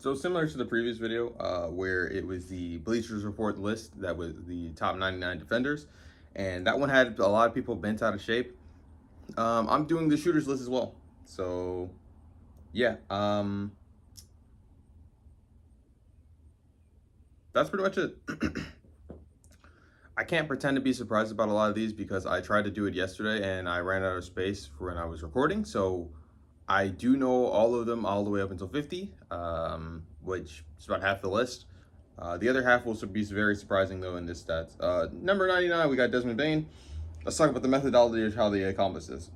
So similar to the previous video, where it was the Bleachers Report list that was the top 99 defenders, and that one had a lot of people bent out of shape. I'm doing the shooters list as well. So yeah, that's pretty much it. I can't pretend to be surprised about a lot of these because I tried to do it yesterday and I ran out of space for when I was recording. So I do know all of them all the way up until 50, which is about half the list. The other half will be very surprising though in this stats. Number 99, we got Desmond Bain. Let's talk about the methodology of how they accomplish this.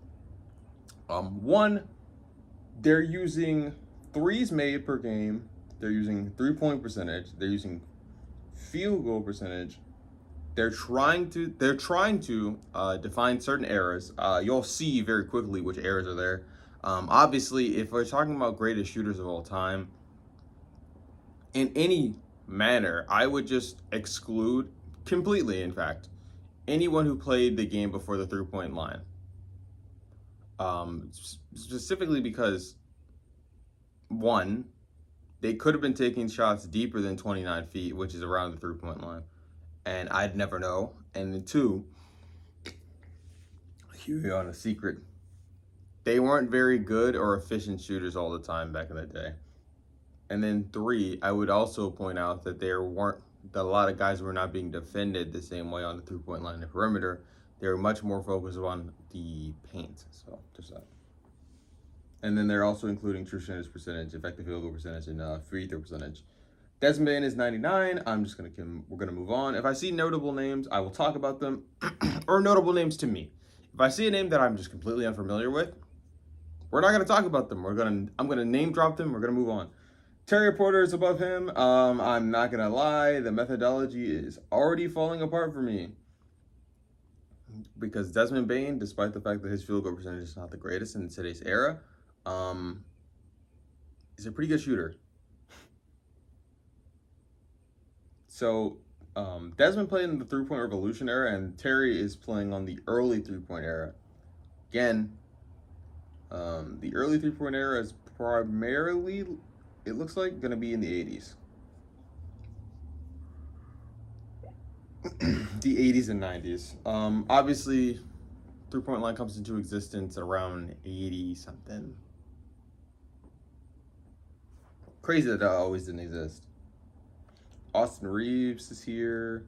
One, they're using threes made per game. They're using 3-point percentage. They're using field goal percentage. They're trying to define certain errors. You'll see very quickly which errors are there. Obviously, if we're talking about greatest shooters of all time, in any manner, I would just exclude completely, in fact, anyone who played the game before the 3-point line. Specifically because, one, they could have been taking shots deeper than 29 feet, which is around the 3-point line, and I'd never know. And then two, you're on a secret, they weren't very good or efficient shooters all the time back in the day. And then three, I would also point out that a lot of guys were not being defended the same way on the 3-point line and perimeter. They were much more focused on the paint. So just that. And then they're also including true shooting percentage, effective field goal percentage, and free throw percentage. Desmond Bain is 99. We're gonna move on. If I see notable names, I will talk about them, or notable names to me. If I see a name that I'm just completely unfamiliar with, we're not gonna talk about them. I'm gonna name drop them. We're gonna move on. Terry Porter is above him. I'm not gonna lie, the methodology is already falling apart for me. Because Desmond Bain, despite the fact that his field goal percentage is not the greatest in today's era, is a pretty good shooter. So Desmond played in the 3-point revolution era, and Terry is playing on the early 3-point era. Again, the early 3-point era is primarily, it looks like, going to be in the 80s. The 80s and 90s. Obviously, 3-point line comes into existence around 80 something. Crazy that always didn't exist. Austin Reeves is here.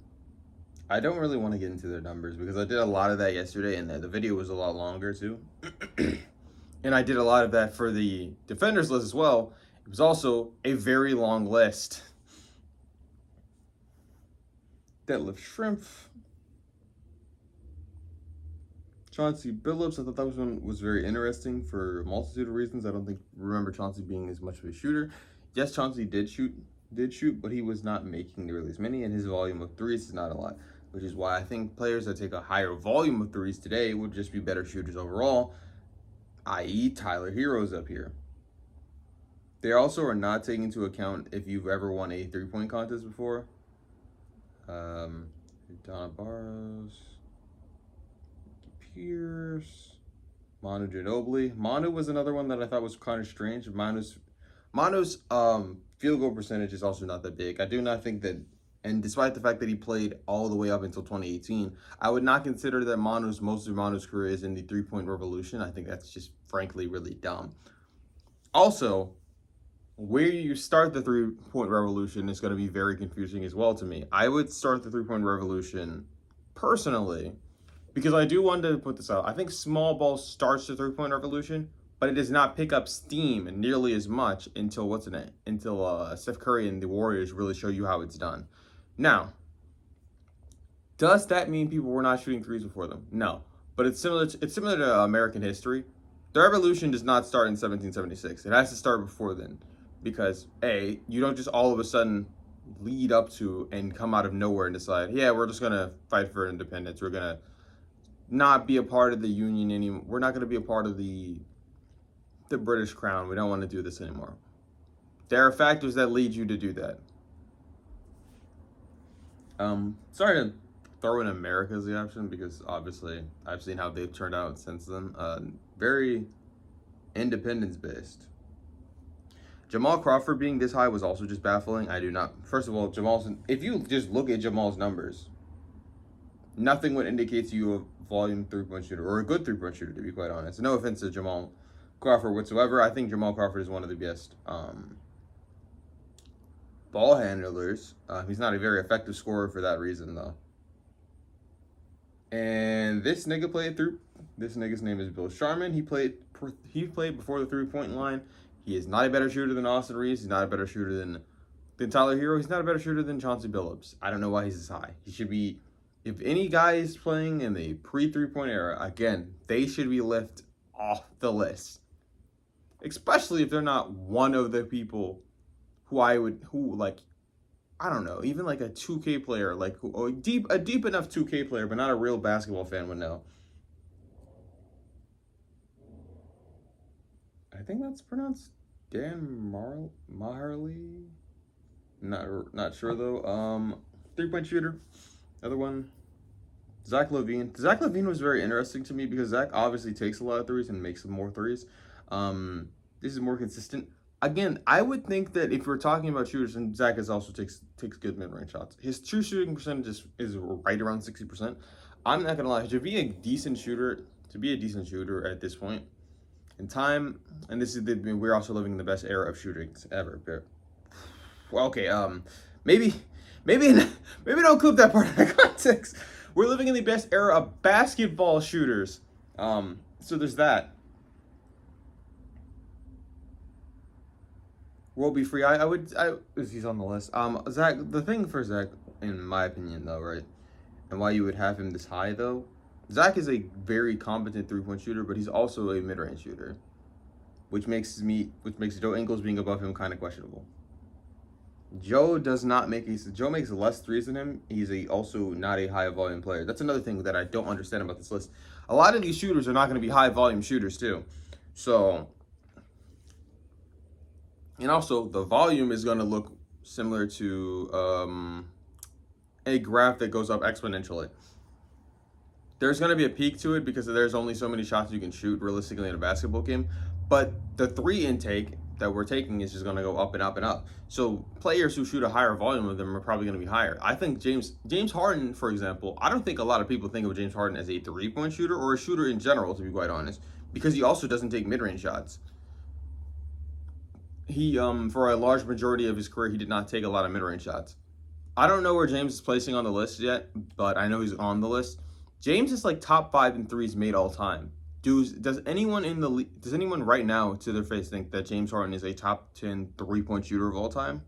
I don't really want to get into their numbers because I did a lot of that yesterday, and the video was a lot longer too. And I did a lot of that for the defenders list as well. It was also a very long list. Deadlift Shrimp. Chauncey Billups. I thought that one was very interesting for a multitude of reasons. I don't remember Chauncey being as much of a shooter. Yes, Chauncey did shoot, but he was not making nearly as many, and his volume of threes is not a lot, which is why I think players that take a higher volume of threes today would just be better shooters overall, i.e. Tyler Hero's up here. They also are not taking into account if you've ever won a 3-point contest before. Donna Barros, Pierce, Manu Ginobili. Manu was another one that I thought was kind of strange. Manu's field goal percentage is also not that big. I do not think that, and despite the fact that he played all the way up until 2018, I would not consider that most of Manu's career is in the 3-point revolution. I think that's just frankly really dumb. Also, where you start the 3-point revolution is going to be very confusing as well to me. I would start the 3-point revolution personally because I do want to put this out. I think small ball starts the 3-point revolution, but it does not pick up steam nearly as much until Steph Curry and the Warriors really show you how it's done. Now, does that mean people were not shooting threes before them? No, but it's similar to American history. The revolution does not start in 1776. It has to start before then. Because you don't just all of a sudden lead up to and come out of nowhere and decide, yeah, we're just gonna fight for independence. We're gonna not be a part of the Union anymore. We're not gonna be a part of the British Crown. We don't want to do this anymore. There are factors that lead you to do that. Sorry to throw in America as the option because obviously I've seen how they've turned out since then. Very independence based. Jamal Crawford being this high was also just baffling. I do not. First of all, if you just look at Jamal's numbers, nothing would indicate to you a volume 3-point shooter or a good 3-point shooter, to be quite honest. No offense to Jamal Crawford whatsoever. I think Jamal Crawford is one of the best ball handlers. He's not a very effective scorer for that reason, though. And this nigga played through. This nigga's name is Bill Sharman. He played before the 3-point line. He is not a better shooter than Austin Reeves. He's not a better shooter than Tyler Hero. He's not a better shooter than Chauncey Billups. I don't know why he's this high. He should be. If any guy is playing in the pre-3-point era, again, they should be left off the list. Especially if they're not one of the people I don't know, even like a 2K player, like a deep enough 2K player, but not a real basketball fan would know. I think that's pronounced Dan Maherly. Not sure though. 3-point shooter. Another one. Zach LaVine. Zach LaVine was very interesting to me because Zach obviously takes a lot of threes and makes more threes. This is more consistent. Again, I would think that if we're talking about shooters, and Zach also takes good mid-range shots. His true shooting percentage is right around 60%. I'm not gonna lie, to be a decent shooter at this point in time, and we're also living in the best era of shootings ever. Well, okay, maybe don't clip that part out of context. We're living in the best era of basketball shooters. So there's that. World be free. He's on the list. Zach. The thing for Zach, in my opinion, though, right, and why you would have him this high, though, Zach is a very competent 3-point shooter, but he's also a mid-range shooter, which makes Joe Ingles being above him kind of questionable. Joe makes less threes than him. He's also not a high volume player. That's another thing that I don't understand about this list. A lot of these shooters are not going to be high volume shooters too, so. And also, the volume is going to look similar to a graph that goes up exponentially. There's going to be a peak to it because there's only so many shots you can shoot realistically in a basketball game. But the 3 intake that we're taking is just going to go up and up and up. So players who shoot a higher volume of them are probably going to be higher. I think James Harden, for example, I don't think a lot of people think of James Harden as a 3-point shooter or a shooter in general, to be quite honest, because he also doesn't take mid-range shots. He, for a large majority of his career, he did not take a lot of mid-range shots. I don't know where James is placing on the list yet, but I know he's on the list. James is like top 5 in threes made all time. Does anyone right now to their face think that James Harden is a top 10 3-point shooter of all time?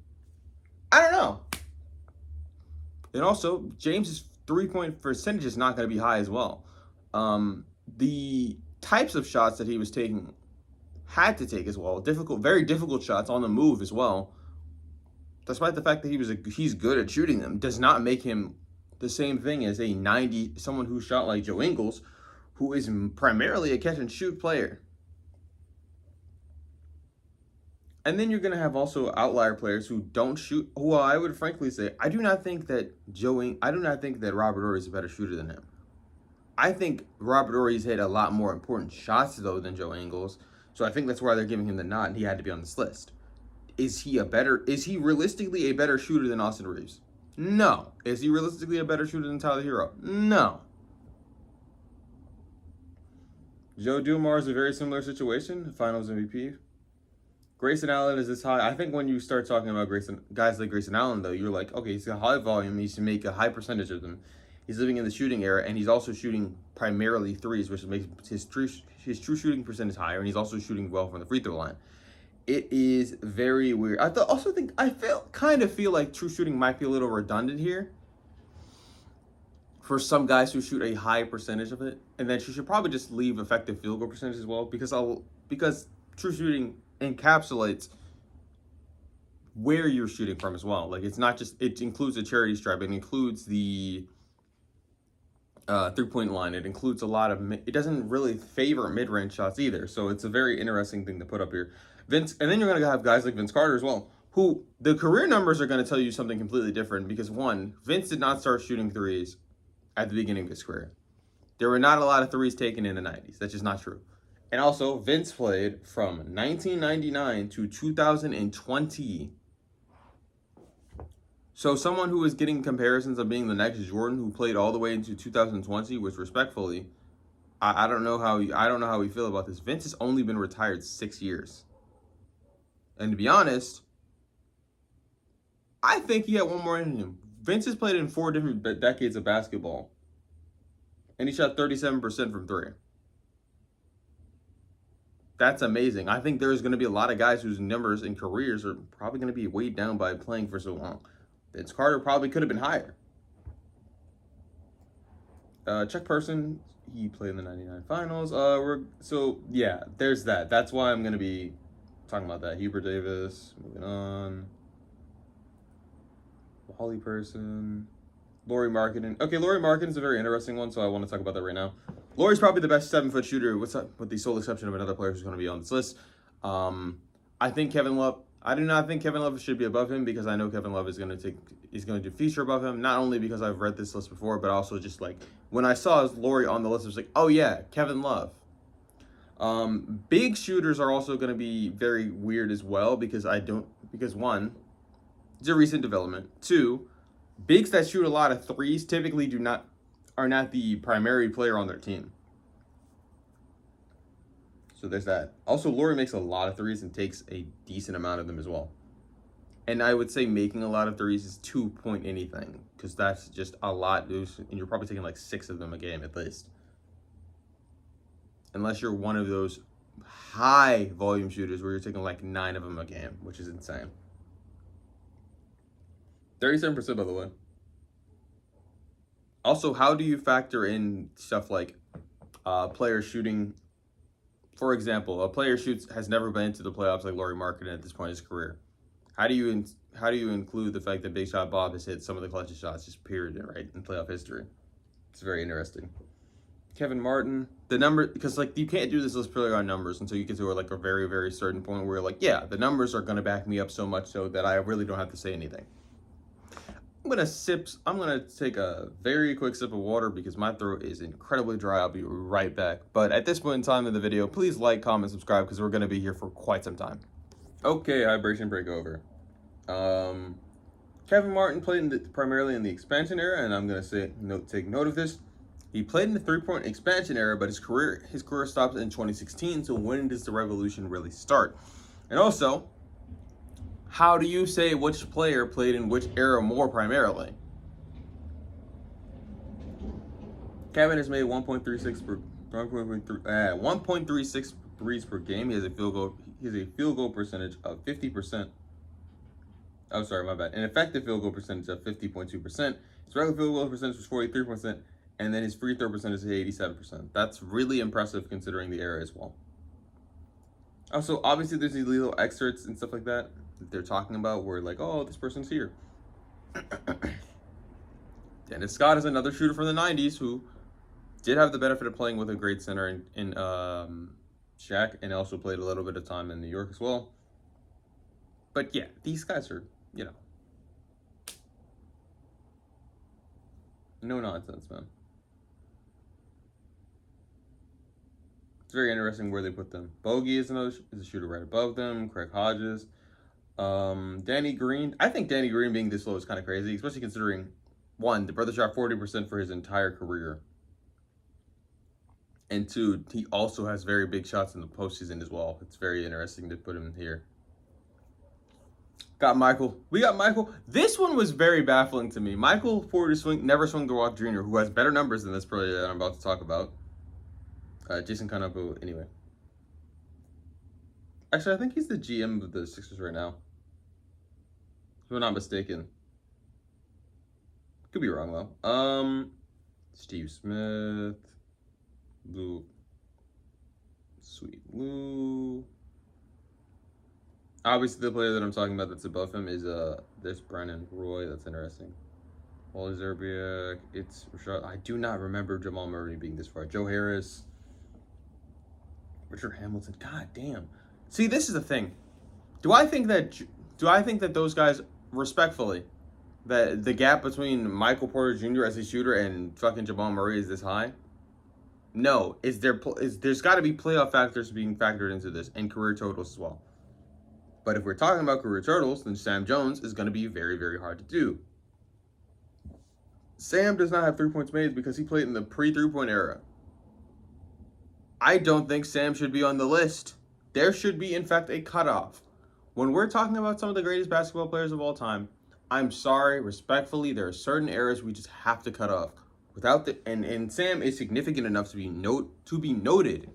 I don't know. And also, James's 3-point percentage is not going to be high as well. The types of shots that he was taking had to take as well. Very difficult shots on the move as well. Despite the fact that he's good at shooting them, does not make him the same thing as someone who shot like Joe Ingles, who is primarily a catch and shoot player. And then you're going to have also outlier players who don't shoot. Well, I would frankly say I do not think that Robert Horry is a better shooter than him. I think Robert Horry's hit a lot more important shots though than Joe Ingles. So I think that's why they're giving him the nod, and he had to be on this list. Is he realistically a better shooter than Austin Reeves? No. Is he realistically a better shooter than Tyler Hero? No. Joe Dumars is a very similar situation, Finals MVP. Grayson Allen is this high. I think when you start talking about guys like Grayson Allen, though, you're like, okay, he's got high volume. He should make a high percentage of them. He's living in the shooting era, and he's also shooting primarily threes, which makes his true shooting percentage higher, and he's also shooting well from the free throw line. It is very weird. I kind of feel like true shooting might be a little redundant here for some guys who shoot a high percentage of it, and then you should probably just leave effective field goal percentage as well, because true shooting encapsulates where you're shooting from as well. Like, it's not just, it includes the charity stripe, it includes the 3-point line, it includes a lot of, it doesn't really favor mid-range shots either, so it's a very interesting thing to put up here. And then you're going to have guys like Vince Carter as well, who the career numbers are going to tell you something completely different, because one, Vince did not start shooting threes at the beginning of his career. There were not a lot of threes taken in the 90s. That's just not true. And also, Vince played from 1999 to 2020. So someone who is getting comparisons of being the next Jordan who played all the way into 2020, which respectfully, I don't know how we feel about this. Vince has only been retired 6 years. And to be honest, I think he had one more in him. Vince has played in 4 different decades of basketball. And he shot 37% from 3. That's amazing. I think there's going to be a lot of guys whose numbers and careers are probably going to be weighed down by playing for so long. Vince Carter probably could have been higher. Chuck Person, he played in the 99 finals. So, yeah, there's that. That's why I'm going to be talking about that. Hubert Davis, moving on. Wally Person. Lauri Markkanen. Okay, Lauri Markkanen is a very interesting one, so I want to talk about that right now. Lauri's probably the best 7-foot shooter, with the sole exception of another player who's going to be on this list. I think Kevin Love. I do not think Kevin Love should be above him because I know Kevin Love is going to feature above him. Not only because I've read this list before, but also just like when I saw Lauri on the list, I was like, oh yeah, Kevin Love. Big shooters are also going to be very weird as well because one, it's a recent development. 2, bigs that shoot a lot of threes typically are not the primary player on their team. So there's that. Also, Lauri makes a lot of threes and takes a decent amount of them as well. And I would say making a lot of threes is 2 point anything because that's just a lot. And you're probably taking like 6 of them a game at least. Unless you're one of those high volume shooters where you're taking like 9 of them a game, which is insane. 37% by the way. Also, how do you factor in stuff like players shooting? For example, a player has never been to the playoffs like Lauri Markkanen at this point in his career. How do you include the fact that Big Shot Bob has hit some of the clutchest shots just period right in playoff history? It's very interesting. Kevin Martin, the number, because like you can't do this list purely on numbers until you get to like a very, very certain point where you're like, yeah, the numbers are going to back me up so much so that I really don't have to say anything. I'm gonna take a very quick sip of water because my throat is incredibly dry. I'll be right back. But at this point in time in the video, please like, comment, subscribe because we're gonna be here for quite some time. Okay, hydration break over. Kevin Martin played primarily in the expansion era, and I'm gonna take note of this. He played in the 3-point expansion era, but his career stopped in 2016. So when does the revolution really start? And also, how do you say which player played in which era more primarily? Kevin has made 1.36 threes per game. He has a field goal percentage of 50%. Oh, sorry, my bad. An effective field goal percentage of 50.2%. His regular field goal percentage was 43%, and then his free throw percentage is 87%. That's really impressive considering the era as well. Also, obviously, there's these little excerpts and stuff like that they're talking about where like, oh, this person's here. Dennis Scott is another shooter from the 90s who did have the benefit of playing with a great center in Shaq, and also played a little bit of time in New York as well. But yeah, these guys are, no nonsense, man. It's very interesting where they put them. Bogey is a shooter right above them. Craig Hodges. Danny Green. I think Danny Green being this low is kind of crazy, especially considering, 1, the brother shot 40% for his entire career. And 2, he also has very big shots in the postseason as well. It's very interesting to put him here. We got Michael. This one was very baffling to me. Michael never swung the walk Jr., who has better numbers than this player that I'm about to talk about. Jason Kanapu, anyway. Actually, I think he's the GM of the Sixers right now. If I'm not mistaken. Could be wrong, though. Steve Smith. Sweet Lou. Obviously, the player that I'm talking about that's above him is this Brennan Roy. That's interesting. Wally Zerbiak. It's Rashad. I do not remember Jamal Murray being this far. Joe Harris. Richard Hamilton. God damn. See, this is the thing. Do I think that those guys, respectfully, that the gap between Michael Porter Jr. as a shooter and fucking Jamal Murray is this high? No, there's got to be playoff factors being factored into this and career totals as well. But if we're talking about career totals, then Sam Jones is going to be very, very hard to do. Sam does not have 3 points made because he played in the pre-3-point era. I don't think Sam should be on the list. There should be, in fact, a cutoff. When we're talking about some of the greatest basketball players of all time, I'm sorry, respectfully, there are certain eras we just have to cut off. And Sam is significant enough to be noted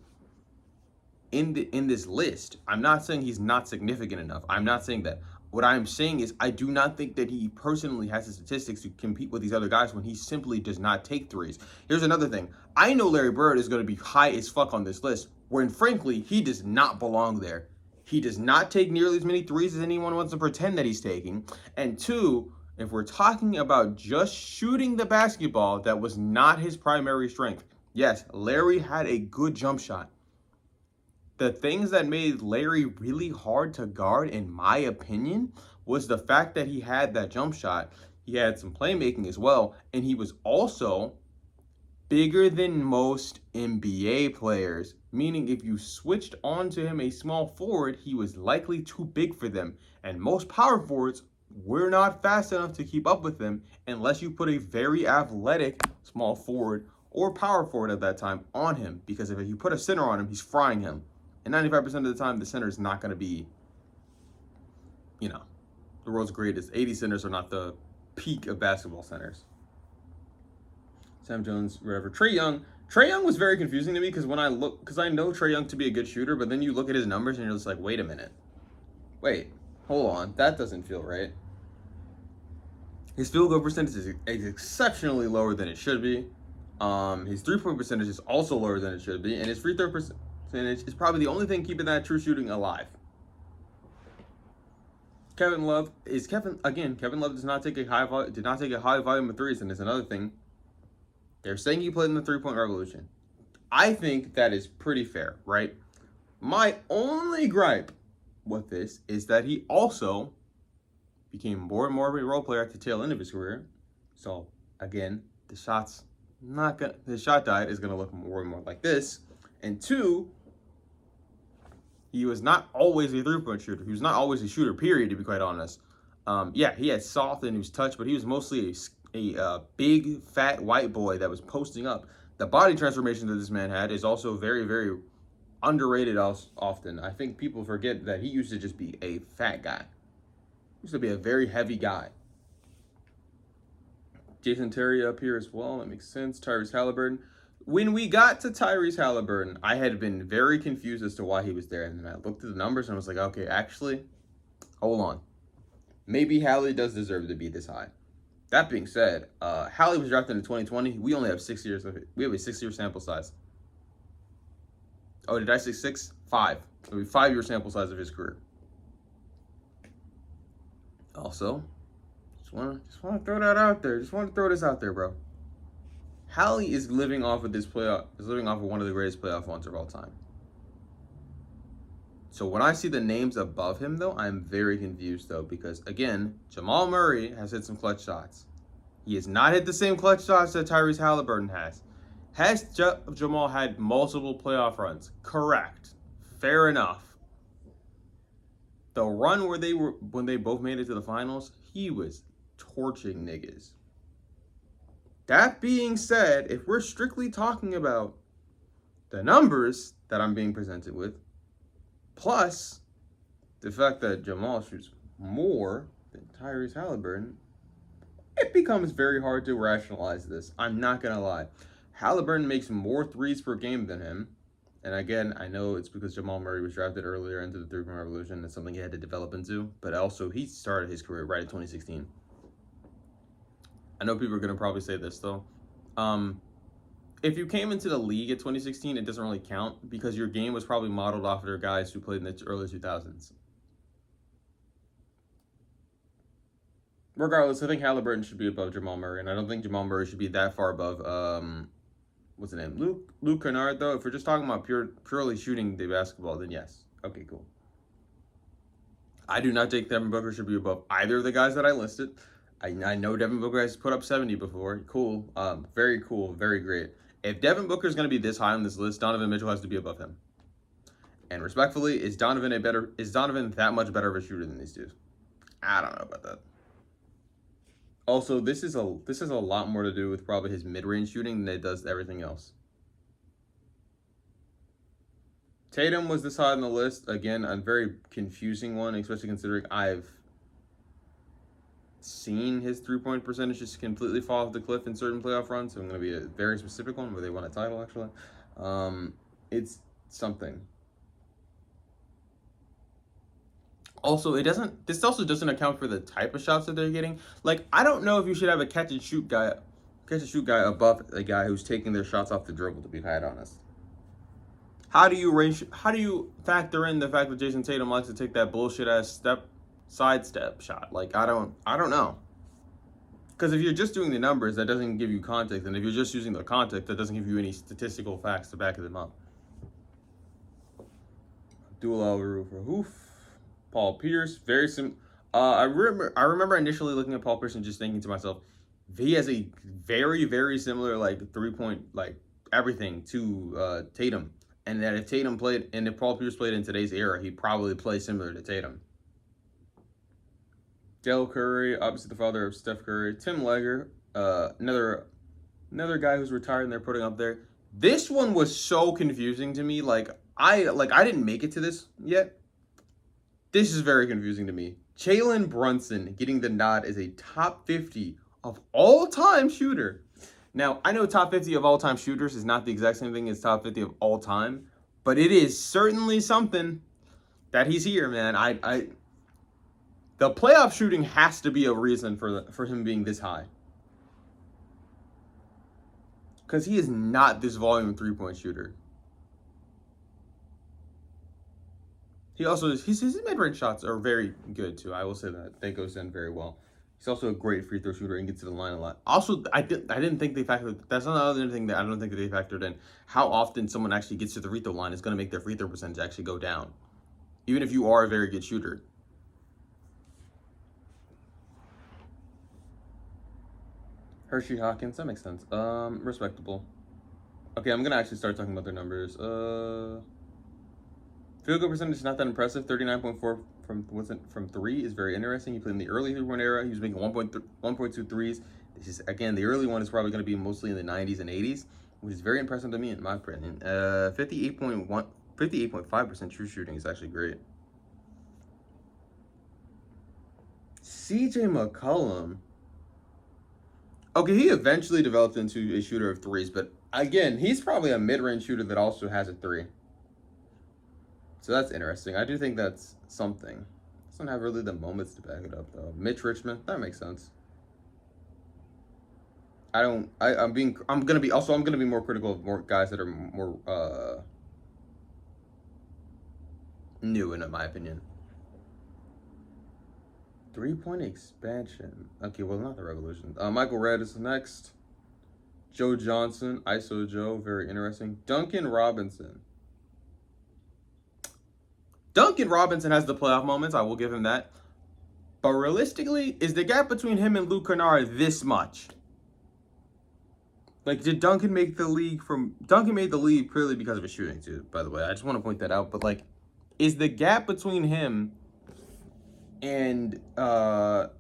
in this list. I'm not saying he's not significant enough. I'm not saying that. What I'm saying is I do not think that he personally has the statistics to compete with these other guys when he simply does not take threes. Here's another thing. I know Larry Bird is going to be high as fuck on this list, when frankly, he does not belong there. He does not take nearly as many threes as anyone wants to pretend that he's taking. And two, if we're talking about just shooting the basketball, that was not his primary strength. Yes, Larry had a good jump shot. The things that made Larry really hard to guard, in my opinion, was the fact that he had that jump shot. He had some playmaking as well, and he was also bigger than most NBA players, meaning if you switched onto him a small forward, he was likely too big for them. And most power forwards were not fast enough to keep up with him unless you put a very athletic small forward or power forward at that time on him, because if you put a center on him, he's frying him. And 95% of the time, the center is not going to be, the world's greatest. 80 centers are not the peak of basketball centers. Sam Jones, whatever. Trae Young was very confusing to me because I know Trae Young to be a good shooter, but then you look at his numbers and you're just like, wait a minute. Wait, hold on. That doesn't feel right. His field goal percentage is exceptionally lower than it should be. His 3-point percentage is also lower than it should be, and his free throw percentage is probably the only thing keeping that true shooting alive. Kevin Love does not take a high volume of threes, and it's another thing. They're saying he played in the 3-point revolution. I think that is pretty fair, right? My only gripe with this is that he also became more and more of a role player at the tail end of his career. So again, the shot diet is gonna look more and more like this. And two, he was not always a 3-point shooter. He was not always a shooter, period, to be quite honest. He had soft and he was touch, but he was mostly a big, fat white boy that was posting up. The body transformation that this man had is also very, very underrated often. I think people forget that he used to just be a fat guy. He used to be a very heavy guy. Jason Terry up here as well. That makes sense. Tyrese Halliburton. When we got to Tyrese Halliburton, I had been very confused as to why he was there. And then I looked at the numbers and I was like, okay, actually, hold on. Maybe Hallie does deserve to be this high. That being said, Hallie was drafted in 2020. We only have 6 years of it. We have a 6-year sample size. Oh, did I say 6? 5. It'll be 5-year sample size of his career. Also, just want to throw that out there. Just want to throw this out there, bro. Hallie is living off of one of the greatest playoff runs of all time. So when I see the names above him, though, I'm very confused, though, because, again, Jamal Murray has hit some clutch shots. He has not hit the same clutch shots that Tyrese Halliburton has. Has Jamal had multiple playoff runs? Correct. Fair enough. The run when they both made it to the finals, he was torching niggas. That being said, if we're strictly talking about the numbers that I'm being presented with, plus the fact that Jamal shoots more than Tyrese Halliburton, it becomes very hard to rationalize this. I'm not going to lie. Halliburton makes more threes per game than him. And again, I know it's because Jamal Murray was drafted earlier into the 3-point revolution. It's something he had to develop into. But also, he started his career right in 2016. I know people are going to probably say this, though. If you came into the league at 2016, it doesn't really count because your game was probably modeled off of their guys who played in the early 2000s. Regardless, I think Halliburton should be above Jamal Murray, and I don't think Jamal Murray should be that far above, what's the name? Luke Kennard, though. If we're just talking about purely shooting the basketball, then yes. Okay, cool. I do not think Devin Booker should be above either of the guys that I listed. I know Devin Booker has put up 70 before. Cool. Very cool. Very great. If Devin Booker is going to be this high on this list, Donovan Mitchell has to be above him. And respectfully, is Donovan that much better of a shooter than these two? I don't know about that. Also, this is a lot more to do with probably his mid-range shooting than it does everything else. Tatum was this high on the list. Again, a very confusing one, especially considering I've seen his three-point percentage just completely fall off the cliff in certain playoff runs. So I'm going to be a very specific one where they won a title, actually. It's something. Also, this also doesn't account for the type of shots that they're getting. Like, I don't know if you should have a catch and shoot guy above a guy who's taking their shots off the dribble, to be quite honest. How do you factor in the fact that Jason Tatum likes to take that bullshit ass sidestep shot? Like, I don't know. Because if you're just doing the numbers, that doesn't give you context, and if you're just using the context, that doesn't give you any statistical facts to back them up. Dual Alvarez for Hoof. Paul Pierce, very sim. I remember initially looking at Paul Pierce and just thinking to myself, he has a very, very similar like 3-point like everything to Tatum, and that if Paul Pierce played in today's era, he'd probably play similar to Tatum. Dell Curry, obviously the father of Steph Curry. Tim Legger, another guy who's retired, and they're putting up there. This one was so confusing to me. I didn't make it to this yet. This is very confusing to me. Jalen Brunson getting the nod as a top 50 of all-time shooter. Now, I know top 50 of all-time shooters is not the exact same thing as top 50 of all time, but it is certainly something that he's here, man. The playoff shooting has to be a reason for him being this high. Because he is not this volume three-point shooter. His mid-range shots are very good too. I will say that they goes in very well. He's also a great free throw shooter and gets to the line a lot. Also, I didn't think they factored. That's another thing that I don't think that they factored in. How often someone actually gets to the free throw line is going to make their free throw percentage actually go down, even if you are a very good shooter. Hershey Hawkins, that makes sense. Respectable. Okay, I'm gonna actually start talking about their numbers. Field goal percentage is not that impressive. 39.4 from three is very interesting. He played in the early three-point era. He was making 1.2 threes. This is, again, the early one is probably going to be mostly in the 90s and 80s, which is very impressive to me in my opinion. 58.5% true shooting is actually great. CJ McCollum. Okay, he eventually developed into a shooter of threes, but again, he's probably a mid-range shooter that also has a three. So that's interesting. I do think that's something. Doesn't have really the moments to back it up though. Mitch Richmond, that makes sense. I'm gonna be more critical of more guys that are more new in my opinion. 3-point expansion. Okay, well, not the Revolution. Michael Redd is next. Joe Johnson, ISO Joe, very interesting. Duncan Robinson. Duncan Robinson has the playoff moments. I will give him that. But realistically, is the gap between him and Luke Kennard this much? Like, did Duncan make the league Duncan made the league purely because of his shooting, too, by the way. I just want to point that out. But, like, is the gap between him and the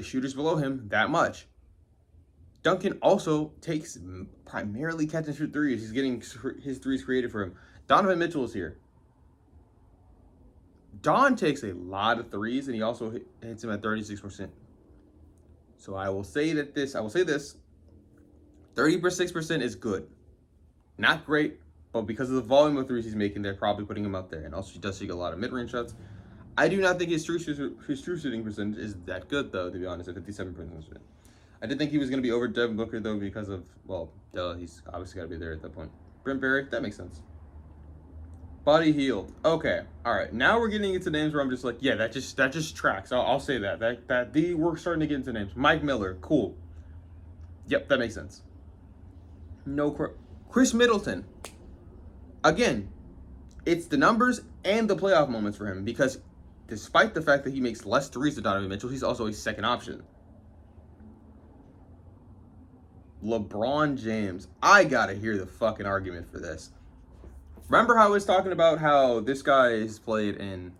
shooters below him that much? Duncan also takes primarily catch and shoot threes. He's getting his threes created for him. Donovan Mitchell is here. Don takes a lot of threes, and he also hits him at 36%. So I will say this. 36% is good. Not great, but because of the volume of threes he's making, they're probably putting him up there. And also, he does take a lot of mid-range shots. I do not think his true shooting percentage is that good, though, to be honest, at 57%. I did think he was going to be over Devin Booker, though, because of, well, he's obviously got to be there at that point. Brent Berry, that makes sense. Buddy Hield. Okay, all right. Now we're getting into names where I'm just like, yeah, that just tracks. I'll say that. We're starting to get into names. Mike Miller, cool. Yep, that makes sense. Chris Middleton. Again, it's the numbers and the playoff moments for him because despite the fact that he makes less threes than Donovan Mitchell, he's also a second option. LeBron James. I gotta hear the fucking argument for this. Remember how I was talking about how this guy has played in...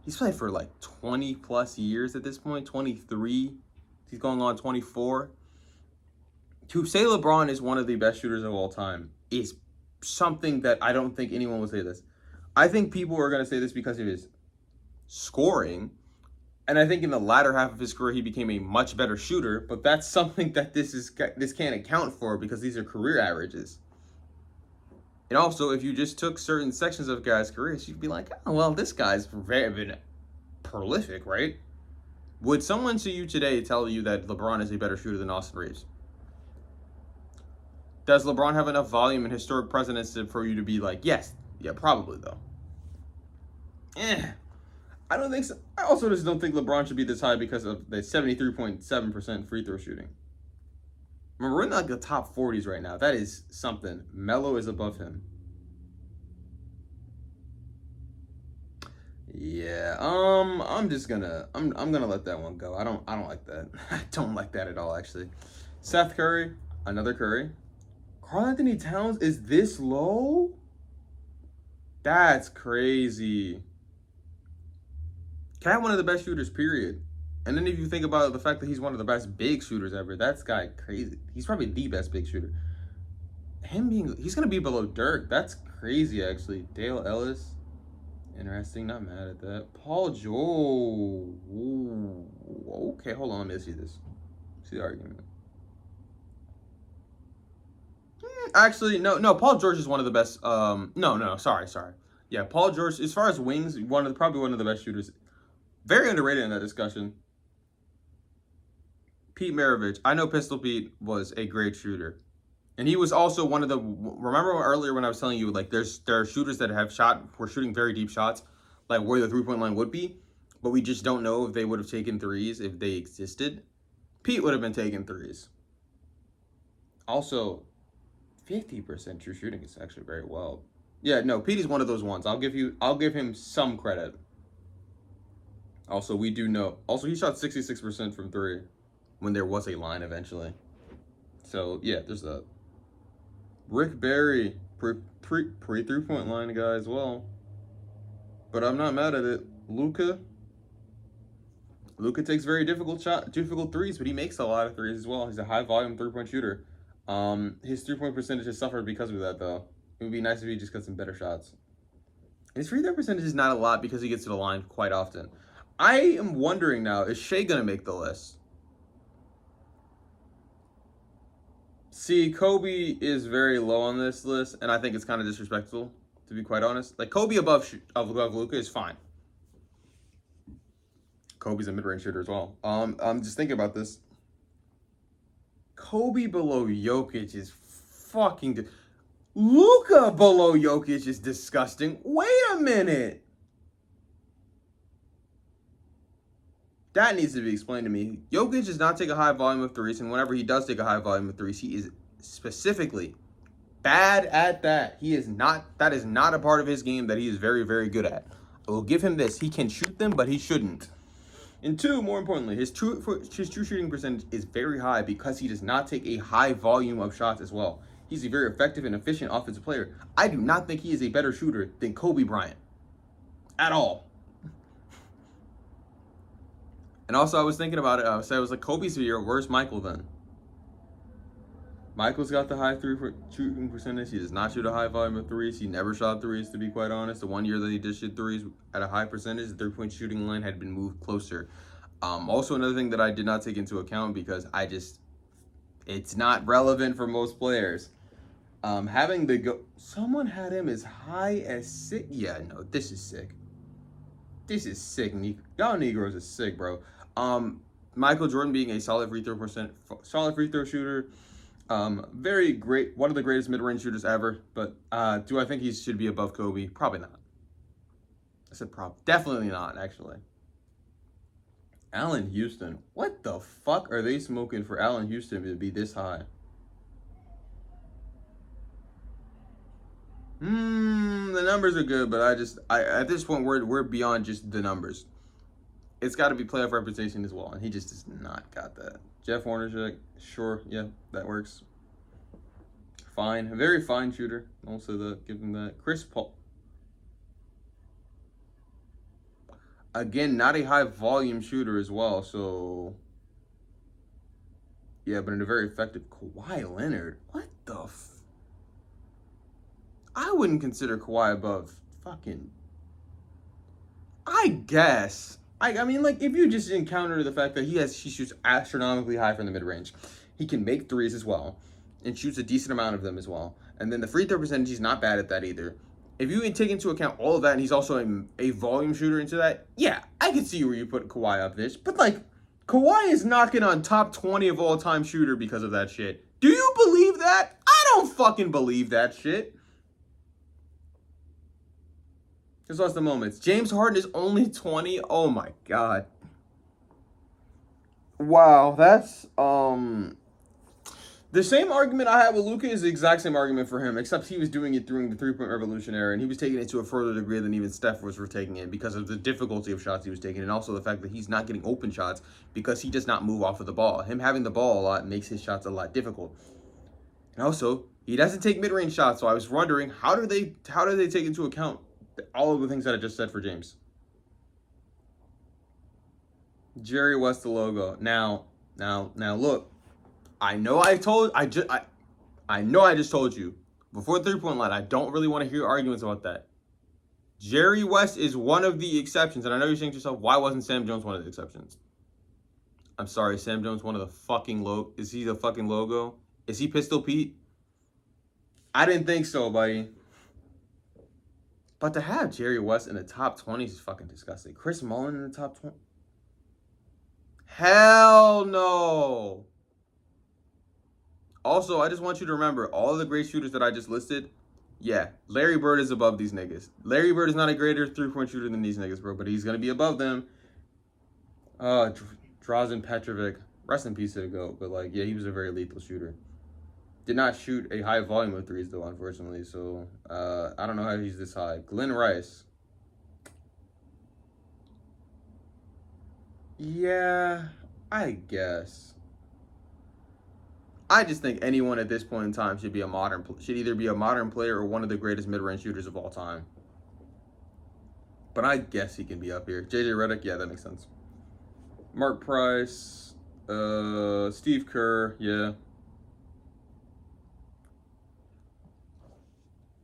He's played for like 20 plus years at this point, 23. He's going on 24. To say LeBron is one of the best shooters of all time is something that I don't think anyone will say this. I think people are going to say this because of his scoring. And I think in the latter half of his career, he became a much better shooter. But that's something that this can't account for because these are career averages. And also, if you just took certain sections of guys' careers, you'd be like, oh, well, this guy's been prolific, right? Would someone to you today tell you that LeBron is a better shooter than Austin Reeves? Does LeBron have enough volume and historic precedence for you to be like, yes, yeah, probably, though? I don't think so. I also just don't think LeBron should be this high because of the 73.7% free throw shooting. Remember, we're in like the top 40s right now. That is something. Melo is above him. Yeah, I'm just gonna I'm gonna let that one go. I don't like that. I don't like that at all, actually. Seth Curry, another Curry. Karl Anthony Towns is this low? That's crazy. Cat, one of the best shooters, period. And then if you think about the fact that he's one of the best big shooters ever, that's guy crazy. He's probably the best big shooter. He's gonna be below Dirk. That's crazy, actually. Dale Ellis, interesting. Not mad at that. Paul George. Ooh, okay, hold on. Let me see this. See the argument. Actually, no. Paul George is one of the best. No. Sorry. Yeah, Paul George. As far as wings, probably one of the best shooters. Very underrated in that discussion. Pete Maravich. I know Pistol Pete was a great shooter. And he was also one of the... Remember earlier when I was telling you, like, there are shooters that were shooting very deep shots, like where the three-point line would be, but we just don't know if they would have taken threes if they existed. Pete would have been taking threes. Also, 50% true shooting is actually very well. Yeah, no, Pete is one of those ones. I'll give him some credit. Also, we do know. Also, he shot 66% from three when there was a line eventually. So, yeah, there's that. Rick Barry, pre-3-point line guy as well. But I'm not mad at it. Luka takes very difficult threes, but he makes a lot of threes as well. He's a high-volume three-point shooter. His three-point percentage has suffered because of that, though. It would be nice if he just got some better shots. His free throw percentage is not a lot because he gets to the line quite often. I am wondering now, is Shea going to make the list? See, Kobe is very low on this list, and I think it's kind of disrespectful, to be quite honest. Like, Kobe above Luka is fine. Kobe's a mid-range shooter as well. I'm just thinking about this. Kobe below Jokic is fucking... Luka below Jokic is disgusting. Wait a minute. That needs to be explained to me. Jokic does not take a high volume of threes, and whenever he does take a high volume of threes, he is specifically bad at that. That is not a part of his game that he is very, very good at. I will give him this. He can shoot them, but he shouldn't. And two, more importantly, his true shooting percentage is very high because he does not take a high volume of shots as well. He's a very effective and efficient offensive player. I do not think he is a better shooter than Kobe Bryant. At all. And also, I was thinking about it. I was like, Kobe's here. Where's Michael then? Michael's got the high shooting percentage. He does not shoot a high volume of threes. He never shot threes, to be quite honest. The 1 year that he did shoot threes at a high percentage, the three-point shooting line had been moved closer. Also, another thing that I did not take into account because it's not relevant for most players. Someone had him as high as 6. Yeah, no, this is sick. This is sick. Y'all Negroes is sick, bro. Michael Jordan being a solid free throw shooter. Very great, one of the greatest mid-range shooters ever. But do I think he should be above Kobe? Probably not. I said definitely not, actually. Allen Houston. What the fuck are they smoking for Allen Houston to be this high? The numbers are good, but at this point we're beyond just the numbers. it's got to be playoff representation as well, and he just does not got that. Jeff Hornacek, sure, yeah, that works. Fine, a very fine shooter. Also, give him that. Chris Paul. Again, not a high volume shooter as well, so yeah, but in a very effective. Kawhi Leonard, what the? I wouldn't consider Kawhi above fucking. I guess. I mean, like, if you just encounter the fact that he shoots astronomically high from the mid range, he can make threes as well, and shoots a decent amount of them as well. And then the free throw percentage, he's not bad at that either. If you take into account all of that, and he's also a volume shooter into that, yeah, I could see where you put Kawhi up this. But, like, Kawhi is knocking on top 20 of all-time shooter because of that shit. Do you believe that? I don't fucking believe that shit. Just lost the moments. James Harden is only 20. Oh, my God. Wow, that's, the same argument I had with Luka is the exact same argument for him, except he was doing it during the three-point revolution era, and he was taking it to a further degree than even Steph was for taking it because of the difficulty of shots he was taking, and also the fact that he's not getting open shots because he does not move off of the ball. Him having the ball a lot makes his shots a lot difficult. And also, he doesn't take mid-range shots, so I was wondering, how do they take into account all of the things that I just said for James? Jerry West, the logo. Now, look. I know I just told you before the 3-point line. I don't really want to hear arguments about that. Jerry West is one of the exceptions, and I know you're saying to yourself, why wasn't Sam Jones one of the exceptions? I'm sorry, Sam Jones one of the fucking logo. Is he the fucking logo? Is he Pistol Pete? I didn't think so, buddy. But to have Jerry West in the top 20 is fucking disgusting. Chris Mullin in the top 20? Hell no. Also, I just want you to remember, all of the great shooters that I just listed, yeah, Larry Bird is above these niggas. Larry Bird is not a greater three-point shooter than these niggas, bro, but he's going to be above them. Drazen Petrovic, rest in peace to the GOAT, but, like, yeah, he was a very lethal shooter. Did not shoot a high volume of threes, though, unfortunately, so I don't know how he's this high. Glenn Rice. Yeah, I guess. I just think anyone at this point in time should either be a modern player or one of the greatest mid-range shooters of all time. But I guess he can be up here. JJ Redick, yeah, that makes sense. Mark Price, Steve Kerr, yeah.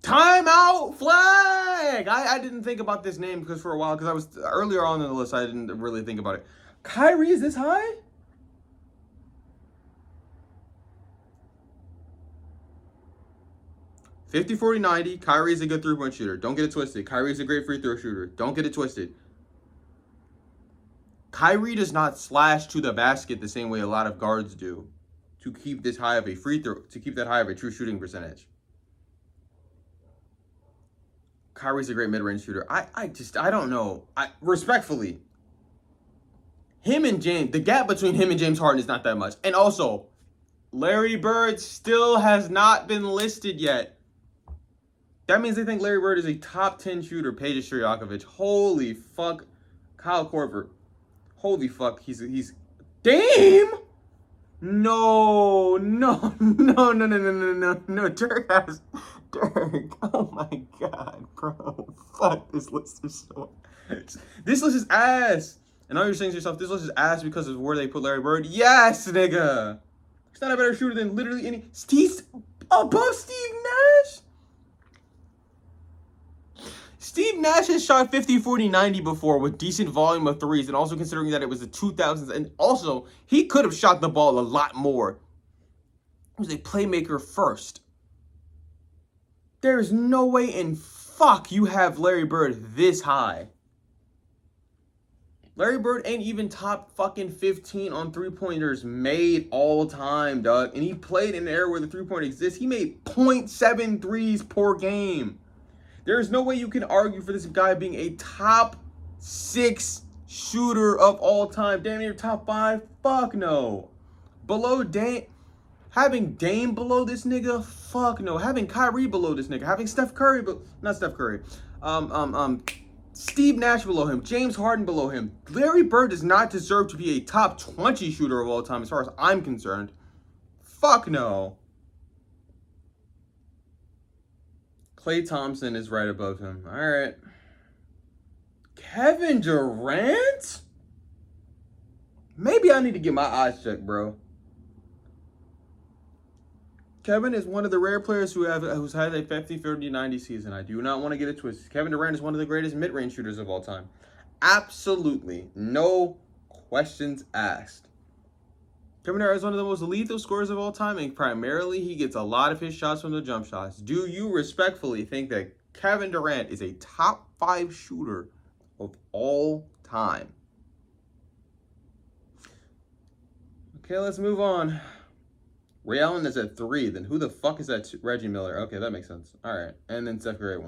Timeout flag! I didn't think about this name because for a while, because I was earlier on in the list, I didn't really think about it. Kyrie is this high? $50, $40, $90. Kyrie is a good three-point shooter. Don't get it twisted. Kyrie is a great free throw shooter. Don't get it twisted. Kyrie does not slash to the basket the same way a lot of guards do to keep this high of a free throw, to keep that high of a true shooting percentage. Kyrie's a great mid-range shooter. I don't know. Respectfully, the gap between him and James Harden is not that much. And also, Larry Bird still has not been listed yet. That means they think Larry Bird is a top 10 shooter. Peja Stojakovic. Holy fuck. Kyle Korver. Holy fuck. He's Dame? No. Dirk. Oh my God, bro. Fuck, this list is so ass. This list is ass. And now you're saying to yourself, this list is ass because of where they put Larry Bird. Yes, nigga. He's not a better shooter than literally any. He's above Steve Nash. Steve Nash has shot 50, 40, 90 before with decent volume of threes, and also considering that it was the 2000s, and also he could have shot the ball a lot more. He was a playmaker first. There is no way in fuck you have Larry Bird this high. Larry Bird ain't even top fucking 15 on three-pointers made all time, dog. And he played in an era where the three-point exists. He made 0.7 threes per game. There is no way you can argue for this guy being a top 6 shooter of all time. Damn near top 5? Fuck no. Below Dame. Having Dame below this nigga? Fuck no. Having Kyrie below this nigga. Having Steph Curry, but not Steph Curry. Steve Nash below him, James Harden below him. Larry Bird does not deserve to be a top 20 shooter of all time as far as I'm concerned. Fuck no. Klay Thompson is right above him. All right. Kevin Durant? Maybe I need to get my eyes checked, bro. Kevin is one of the rare players who's had a 50, 30, 90 season. I do not want to get it twisted. Kevin Durant is one of the greatest mid-range shooters of all time. Absolutely. No questions asked. Kevin Durant is one of the most lethal scorers of all time, and primarily he gets a lot of his shots from the jump shots. Do you respectfully think that Kevin Durant is a top 5 shooter of all time? Okay, let's move on. Ray Allen is at 3. Then who the fuck is that? Reggie Miller. Okay, that makes sense. All right, and then Steph Curry at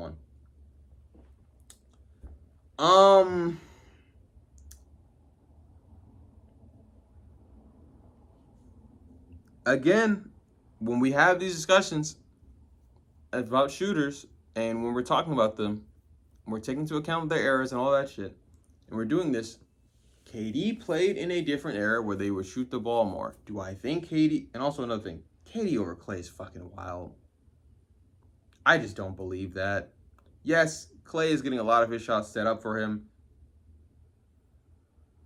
1. Again, when we have these discussions about shooters, and when we're talking about them, we're taking into account their errors and all that shit, and we're doing this. KD played in a different era where they would shoot the ball more. Do I think KD... And also another thing. KD over Klay is fucking wild. I just don't believe that. Yes, Klay is getting a lot of his shots set up for him.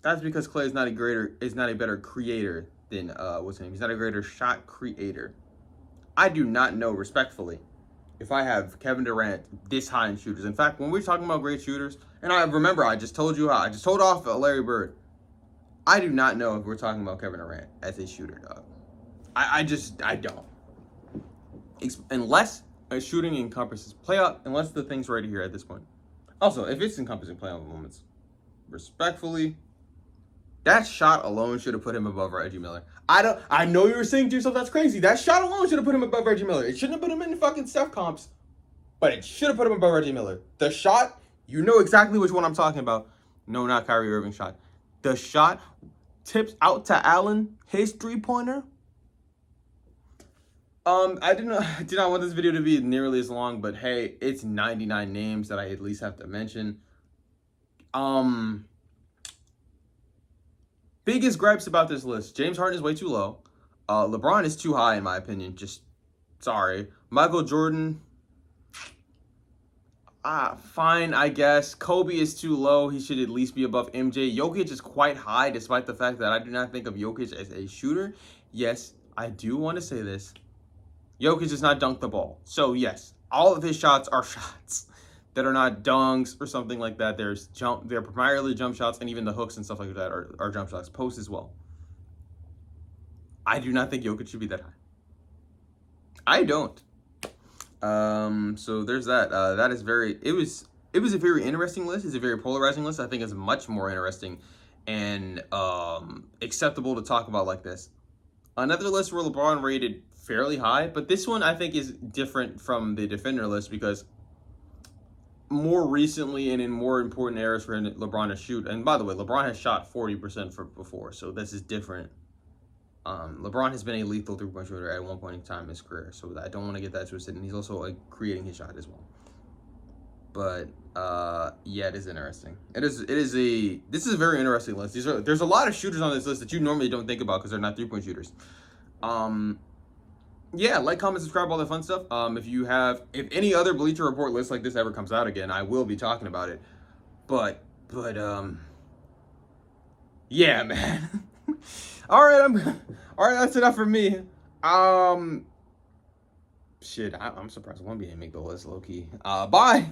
That's because Klay is not a better creator than what's his name? He's not a greater shot creator. I do not know, respectfully, if I have Kevin Durant this high in shooters. In fact, when we're talking about great shooters, and I remember I just told you how I just told off Larry Bird. I do not know if we're talking about Kevin Durant as a shooter, dog. I don't. Unless a shooting encompasses playoff, unless the thing's right here at this point. Also, if it's encompassing playoff moments, respectfully, that shot alone should have put him above Reggie Miller. I know you were saying to yourself, that's crazy. That shot alone should have put him above Reggie Miller. It shouldn't have put him in the fucking Steph comps, but it should have put him above Reggie Miller. The shot, you know exactly which one I'm talking about. No, not Kyrie Irving shot. The shot tips out to Allen, his three-pointer. I did not want this video to be nearly as long, but hey, it's 99 names that I at least have to mention. Biggest gripes about this list. James Harden is way too low. LeBron is too high, in my opinion. Just, sorry. Michael Jordan, fine, I guess. Kobe is too low. He should at least be above MJ. Jokic is quite high, despite the fact that I do not think of Jokic as a shooter. Yes, I do want to say this. Jokic does not dunk the ball. So, yes, all of his shots are shots that are not dunks or something like that. They're primarily jump shots, and even the hooks and stuff like that are jump shots. Post as well. I do not think Jokic should be that high. I don't. So there's that. That is it was a very interesting list. It's a very polarizing list. I think it's much more interesting and acceptable to talk about like this. Another list where LeBron rated fairly high, but this one I think is different from the defender list because more recently and in more important eras for LeBron to shoot. And by the way, LeBron has shot 40% before, so this is different. LeBron has been a lethal three-point shooter at one point in time in his career, so I don't want to get that twisted. And he's also creating his shot as well. But yeah, it is interesting. This is a very interesting list. There's a lot of shooters on this list that you normally don't think about because they're not three-point shooters. Yeah, like, comment, subscribe, all that fun stuff. If any other Bleacher Report list like this ever comes out again, I will be talking about it. But yeah, man. All right, that's enough for me. Shit, I'm surprised one didn't make the list, low key. Bye.